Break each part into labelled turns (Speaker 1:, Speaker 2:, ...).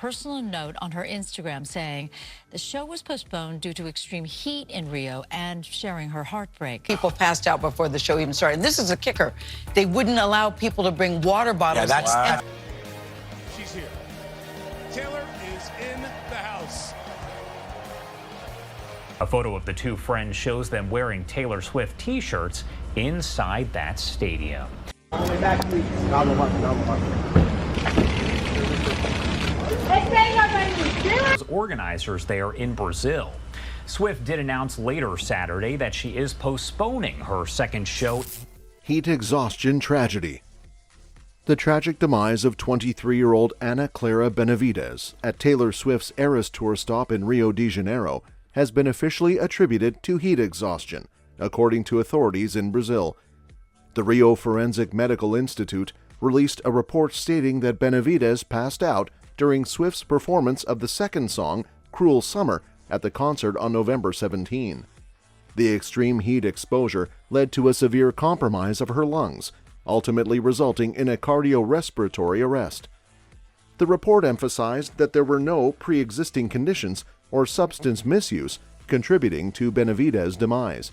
Speaker 1: personal note on her Instagram saying the show was postponed due to extreme heat in Rio and sharing her heartbreak.
Speaker 2: People passed out before the show even started. And this is a kicker. They wouldn't allow people to bring water bottles.
Speaker 3: Yeah, that's...
Speaker 4: Wow. She's here. Taylor is in the house.
Speaker 5: A photo of the two friends shows them wearing Taylor Swift t-shirts inside that stadium. Organizers there in Brazil. Swift did announce later Saturday that she is postponing her second show.
Speaker 6: Heat exhaustion tragedy. The tragic demise of 23-year-old Ana Clara Benevides at Taylor Swift's ERAS tour stop in Rio de Janeiro has been officially attributed to heat exhaustion, according to authorities in Brazil. The Rio Forensic Medical Institute released a report stating that Benevides passed out during Swift's performance of the second song, Cruel Summer, at the concert on November 17. The extreme heat exposure led to a severe compromise of her lungs, ultimately resulting in a cardiorespiratory arrest. The report emphasized that there were no pre-existing conditions or substance misuse contributing to Benevides' demise.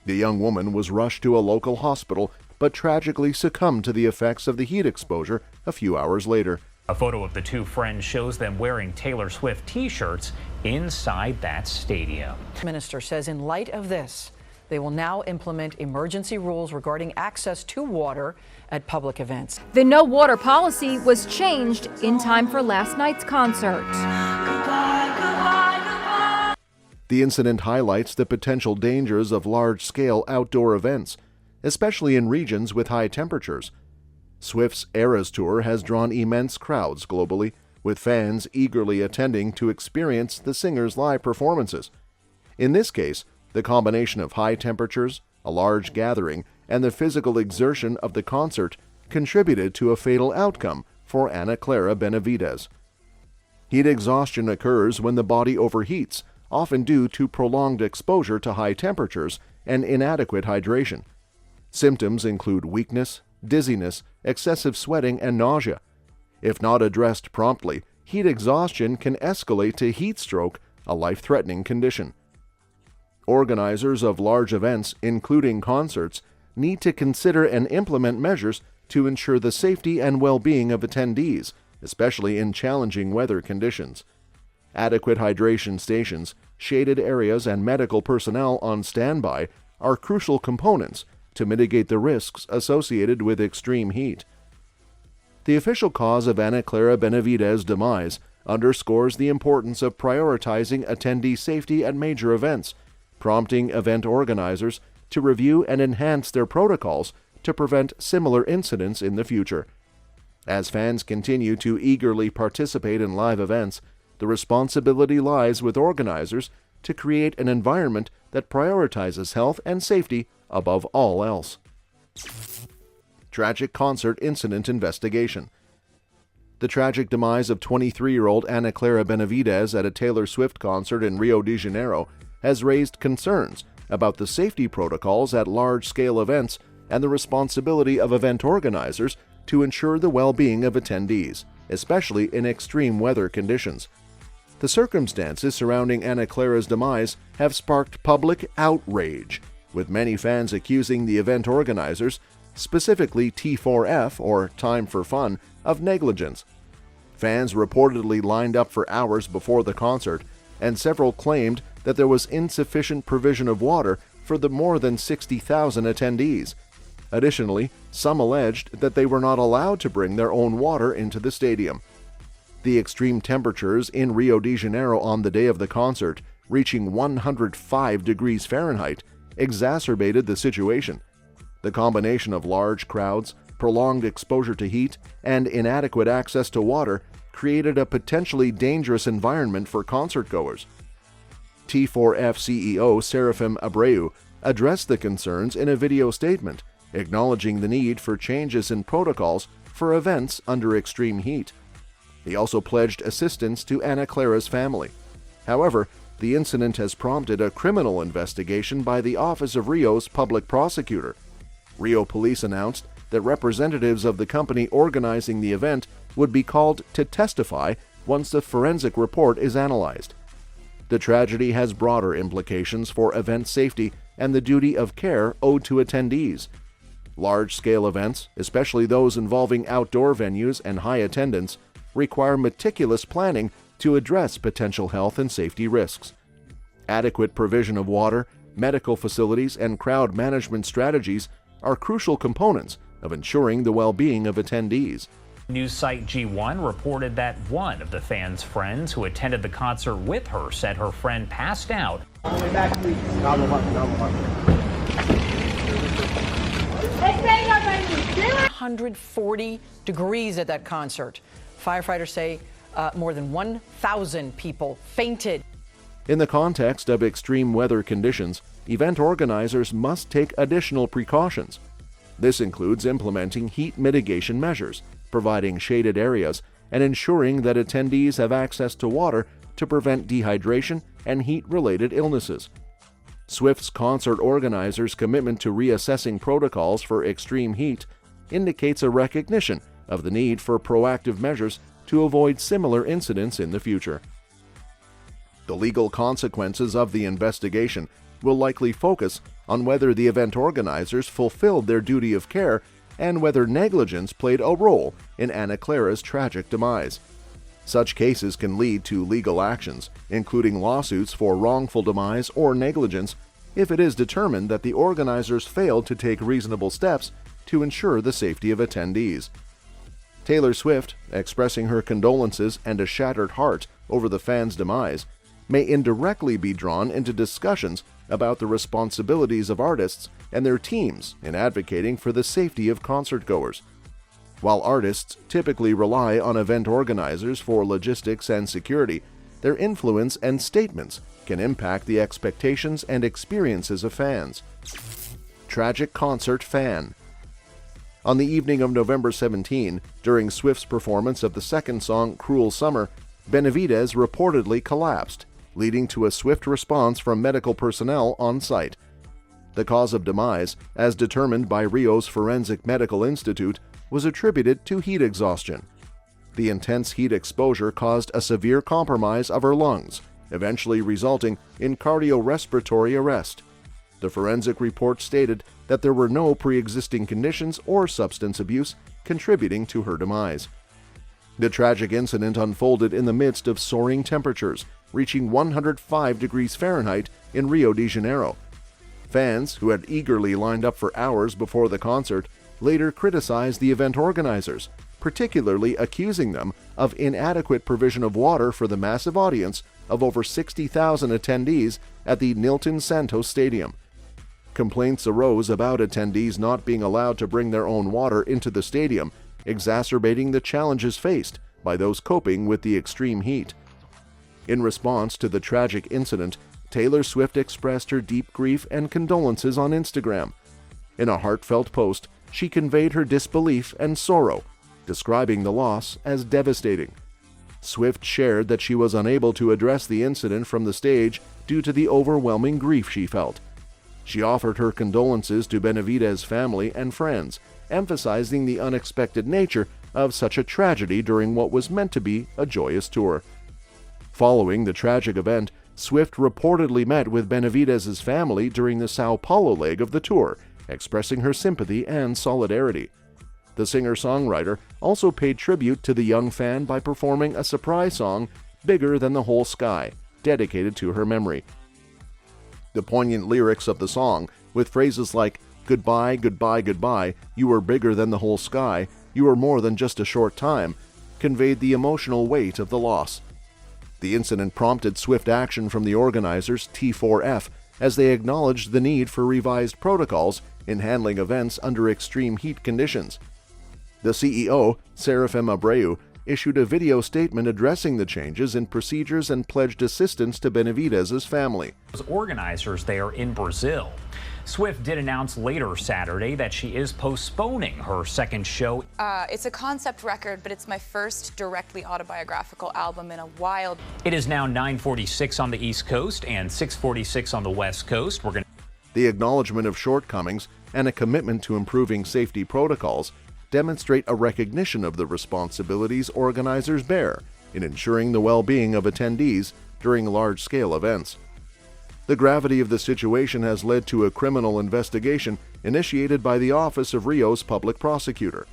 Speaker 6: The young woman was rushed to a local hospital but tragically succumbed to the effects of the heat exposure a few hours later.
Speaker 5: A photo of the two friends shows them wearing Taylor Swift t-shirts inside that stadium.
Speaker 7: The minister says in light of this, they will now implement emergency rules regarding access to water at public events.
Speaker 8: The no water policy was changed in time for last night's concert.
Speaker 6: The incident highlights the potential dangers of large-scale outdoor events, especially in regions with high temperatures. Swift's ERAS tour has drawn immense crowds globally, with fans eagerly attending to experience the singer's live performances. In this case, the combination of high temperatures, a large gathering, and the physical exertion of the concert contributed to a fatal outcome for Ana Clara Benevides. Heat exhaustion occurs when the body overheats, often due to prolonged exposure to high temperatures and inadequate hydration. Symptoms include weakness, dizziness, excessive sweating, and nausea. If not addressed promptly, heat exhaustion can escalate to heat stroke, a life-threatening condition. Organizers of large events, including concerts, need to consider and implement measures to ensure the safety and well-being of attendees, especially in challenging weather conditions. Adequate hydration stations, shaded areas, and medical personnel on standby are crucial components to mitigate the risks associated with extreme heat. The official cause of Ana Clara Benevides' demise underscores the importance of prioritizing attendee safety at major events, prompting event organizers to review and enhance their protocols to prevent similar incidents in the future. As fans continue to eagerly participate in live events, the responsibility lies with organizers to create an environment that prioritizes health and safety above all else. Tragic concert incident investigation. The tragic demise of 23-year-old Ana Clara Benevides at a Taylor Swift concert in Rio de Janeiro has raised concerns about the safety protocols at large-scale events and the responsibility of event organizers to ensure the well-being of attendees, especially in extreme weather conditions. The circumstances surrounding Ana Clara's demise have sparked public outrage, with many fans accusing the event organizers, specifically T4F, or Time for Fun, of negligence. Fans reportedly lined up for hours before the concert, and several claimed that there was insufficient provision of water for the more than 60,000 attendees. Additionally, some alleged that they were not allowed to bring their own water into the stadium. The extreme temperatures in Rio de Janeiro on the day of the concert, reaching 105 degrees Fahrenheit, exacerbated the situation. The combination of large crowds, prolonged exposure to heat, and inadequate access to water created a potentially dangerous environment for concertgoers. T4F CEO Serafim Abreu addressed the concerns in a video statement, acknowledging the need for changes in protocols for events under extreme heat. He also pledged assistance to Ana Clara's family. However, the incident has prompted a criminal investigation by the Office of Rio's public prosecutor. Rio police announced that representatives of the company organizing the event would be called to testify once the forensic report is analyzed. The tragedy has broader implications for event safety and the duty of care owed to attendees. Large-scale events, especially those involving outdoor venues and high attendance, require meticulous planning to address potential health and safety risks. Adequate provision of water, medical facilities, and crowd management strategies are crucial components of ensuring the well-being of attendees.
Speaker 5: News site G1 reported that one of the fans' friends who attended the concert with her said her friend passed out.
Speaker 7: 140 degrees at that concert. Firefighters say more than 1,000 people fainted.
Speaker 6: In the context of extreme weather conditions, event organizers must take additional precautions. This includes implementing heat mitigation measures, providing shaded areas, and ensuring that attendees have access to water to prevent dehydration and heat-related illnesses. Swift's concert organizers' commitment to reassessing protocols for extreme heat indicates a recognition of the need for proactive measures to avoid similar incidents in the future. The legal consequences of the investigation will likely focus on whether the event organizers fulfilled their duty of care and whether negligence played a role in Ana Clara's tragic demise. Such cases can lead to legal actions, including lawsuits for wrongful demise or negligence, if it is determined that the organizers failed to take reasonable steps to ensure the safety of attendees. Taylor Swift, expressing her condolences and a shattered heart over the fans' demise, may indirectly be drawn into discussions about the responsibilities of artists and their teams in advocating for the safety of concertgoers. While artists typically rely on event organizers for logistics and security, their influence and statements can impact the expectations and experiences of fans. Tragic concert fan. On the evening of November 17, during Swift's performance of the second song, Cruel Summer, Benevides reportedly collapsed, leading to a swift response from medical personnel on site. The cause of demise, as determined by Rio's Forensic Medical Institute, was attributed to heat exhaustion. The intense heat exposure caused a severe compromise of her lungs, eventually resulting in cardiorespiratory arrest. The forensic report stated that there were no pre-existing conditions or substance abuse contributing to her demise. The tragic incident unfolded in the midst of soaring temperatures, reaching 105 degrees Fahrenheit in Rio de Janeiro. Fans, who had eagerly lined up for hours before the concert, later criticized the event organizers, particularly accusing them of inadequate provision of water for the massive audience of over 60,000 attendees at the Nilton Santos Stadium. Complaints arose about attendees not being allowed to bring their own water into the stadium, exacerbating the challenges faced by those coping with the extreme heat. In response to the tragic incident, Taylor Swift expressed her deep grief and condolences on Instagram. In a heartfelt post, she conveyed her disbelief and sorrow, describing the loss as devastating. Swift shared that she was unable to address the incident from the stage due to the overwhelming grief she felt. She offered her condolences to Benevides' family and friends, emphasizing the unexpected nature of such a tragedy during what was meant to be a joyous tour. Following the tragic event, Swift reportedly met with Benevides' family during the Sao Paulo leg of the tour, expressing her sympathy and solidarity. The singer-songwriter also paid tribute to the young fan by performing a surprise song, Bigger Than the Whole Sky, dedicated to her memory. The poignant lyrics of the song, with phrases like, "Goodbye, goodbye, goodbye, you were bigger than the whole sky, you were more than just a short time," conveyed the emotional weight of the loss. The incident prompted swift action from the organizers, T4F, as they acknowledged the need for revised protocols in handling events under extreme heat conditions. The CEO, Serafim Abreu, issued a video statement addressing the changes in procedures and pledged assistance to Benevides' family.
Speaker 5: Organizers there in Brazil. Swift did announce later Saturday that she is postponing her second show.
Speaker 3: It's a concept record, but it's my first directly autobiographical album in a while.
Speaker 5: It is now 9:46 on the East Coast and 6:46 on the West Coast.
Speaker 6: The acknowledgement of shortcomings and a commitment to improving safety protocols demonstrate a recognition of the responsibilities organizers bear in ensuring the well-being of attendees during large-scale events. The gravity of the situation has led to a criminal investigation initiated by the Office of Rio's public prosecutor.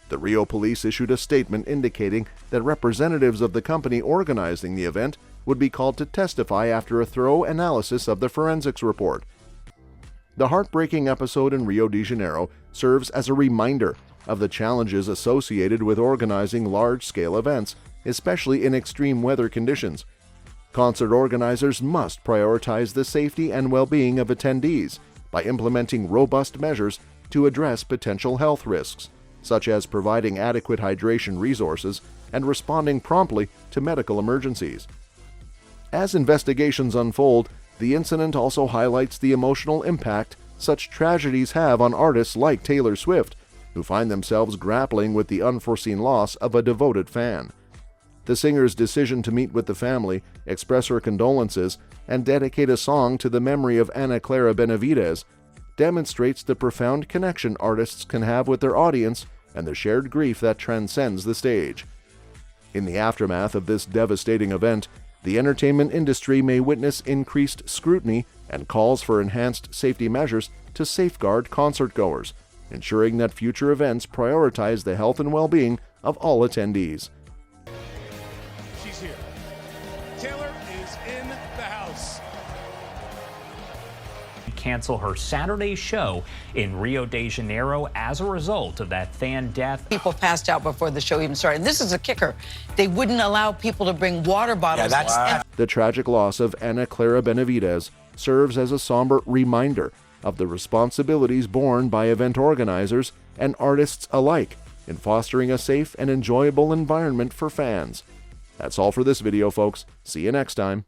Speaker 6: The Rio police issued a statement indicating that representatives of the company organizing the event would be called to testify after a thorough analysis of the forensics report. The heartbreaking episode in Rio de Janeiro serves as a reminder of the challenges associated with organizing large-scale events, especially in extreme weather conditions. Concert organizers must prioritize the safety and well-being of attendees by implementing robust measures to address potential health risks, such as providing adequate hydration resources and responding promptly to medical emergencies. As investigations unfold, the incident also highlights the emotional impact such tragedies have on artists like Taylor Swift, who find themselves grappling with the unforeseen loss of a devoted fan. The singer's decision to meet with the family, express her condolences, and dedicate a song to the memory of Ana Clara Benevides demonstrates the profound connection artists can have with their audience and the shared grief that transcends the stage. In the aftermath of this devastating event, the entertainment industry may witness increased scrutiny and calls for enhanced safety measures to safeguard concertgoers, ensuring that future events prioritize the health and well-being of all attendees.
Speaker 4: She's here. Taylor is in the house.
Speaker 5: Cancel her Saturday show in Rio de Janeiro as a result of that fan death.
Speaker 2: People passed out before the show even started. This is a kicker. They wouldn't allow people to bring water bottles.
Speaker 6: The tragic loss of Ana Clara Benevides serves as a somber reminder of the responsibilities borne by event organizers and artists alike in fostering a safe and enjoyable environment for fans. That's all for this video, folks. See you next time.